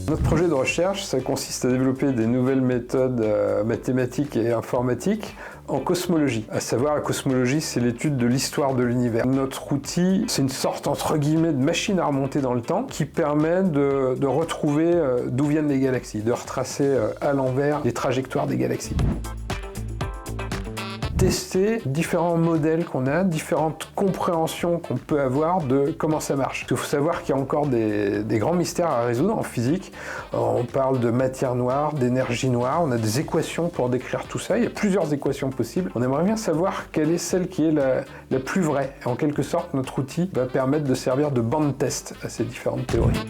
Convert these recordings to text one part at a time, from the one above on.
Notre projet de recherche, ça consiste à développer des nouvelles méthodes mathématiques et informatiques en cosmologie. À savoir, la cosmologie, c'est l'étude de l'histoire de l'univers. Notre outil, c'est une sorte, entre guillemets, de machine à remonter dans le temps qui permet de retrouver d'où viennent les galaxies, de retracer à l'envers les trajectoires des galaxies. Tester différents modèles qu'on a, différentes compréhensions qu'on peut avoir de comment ça marche. Il faut savoir qu'il y a encore des grands mystères à résoudre en physique. On parle de matière noire, d'énergie noire, on a des équations pour décrire tout ça. Il y a plusieurs équations possibles. On aimerait bien savoir quelle est celle qui est la plus vraie. Et en quelque sorte, notre outil va permettre de servir de banc de test à ces différentes théories.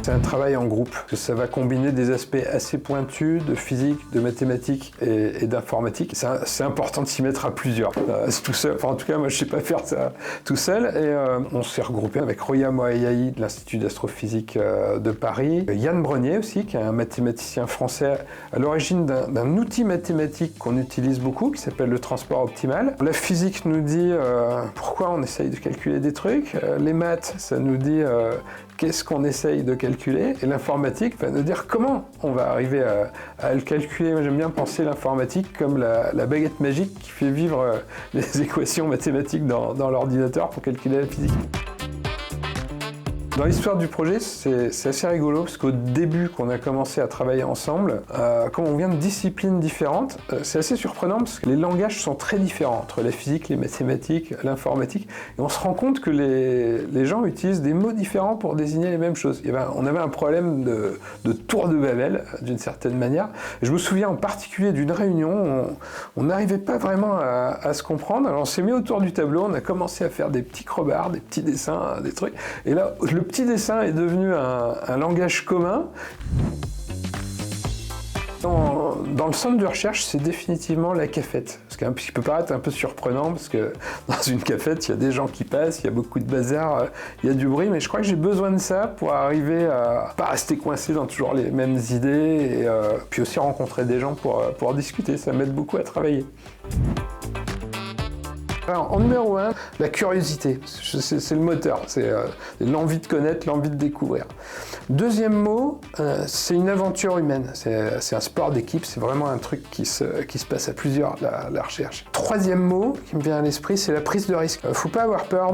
C'est un travail en groupe, parce que ça va combiner des aspects assez pointus de physique, de mathématiques et d'informatique. C'est important de s'y mettre à plusieurs. Tout seul, enfin en tout cas moi je ne sais pas faire ça tout seul. Et on s'est regroupé avec Roya Moayahi de l'Institut d'astrophysique de Paris, Yann Brenier aussi, qui est un mathématicien français à l'origine d'un outil mathématique qu'on utilise beaucoup, qui s'appelle le transport optimal. La physique nous dit pourquoi on essaye de calculer des trucs. Les maths, ça nous dit qu'est-ce qu'on essaye de calculer, et l'informatique va nous dire comment on va arriver à le calculer. Moi j'aime bien penser l'informatique comme la baguette magique qui fait vivre les équations mathématiques dans l'ordinateur pour calculer la physique. Dans l'histoire du projet, c'est assez rigolo parce qu'au début qu'on a commencé à travailler ensemble, comme on vient de disciplines différentes, c'est assez surprenant parce que les langages sont très différents entre la physique, les mathématiques, l'informatique, et on se rend compte que les gens utilisent des mots différents pour désigner les mêmes choses. On avait un problème de tour de Babel, d'une certaine manière. Je me souviens en particulier d'une réunion où on n'arrivait pas vraiment à se comprendre, alors on s'est mis autour du tableau, on a commencé à faire des petits crobards, des petits dessins, des trucs, et là, le petit dessin est devenu un langage commun. Dans le centre de recherche, c'est définitivement la cafette. Ce qui peut paraître un peu surprenant, parce que dans une cafette, il y a des gens qui passent, il y a beaucoup de bazar, il y a du bruit, mais je crois que j'ai besoin de ça pour arriver à pas rester coincé dans toujours les mêmes idées, et puis aussi rencontrer des gens pour discuter. Ça m'aide beaucoup à travailler. Alors, en numéro 1, la curiosité, c'est le moteur, c'est l'envie de connaître, l'envie de découvrir. Deuxième mot, c'est une aventure humaine, c'est un sport d'équipe, c'est vraiment un truc qui se passe à plusieurs, la recherche. Troisième mot qui me vient à l'esprit, c'est la prise de risque. Faut pas avoir peur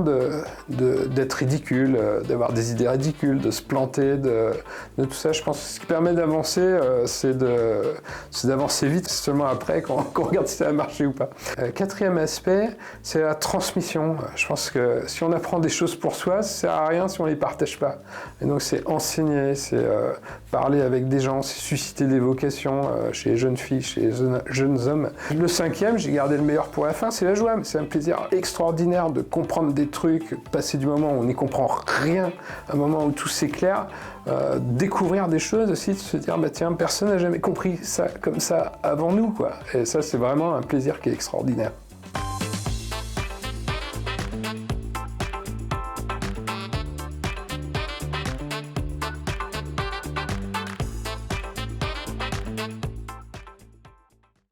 d'être ridicule, d'avoir des idées ridicules, de se planter, de tout ça. Je pense que ce qui permet d'avancer, c'est d'avancer vite, seulement après qu'on regarde si ça a marché ou pas. Quatrième aspect, c'est la transmission. Je pense que si on apprend des choses pour soi, ça sert à rien si on les partage pas. Et donc c'est enseigner, c'est parler avec des gens, c'est susciter des vocations chez les jeunes filles, chez les jeunes hommes. Le cinquième, j'ai gardé le meilleur pour la fin, c'est la joie. C'est un plaisir extraordinaire de comprendre des trucs, passer du moment où on n'y comprend rien à un moment où tout s'éclaire, découvrir des choses aussi, de se dire bah tiens, personne n'a jamais compris ça comme ça avant nous, quoi. Et ça, c'est vraiment un plaisir qui est extraordinaire.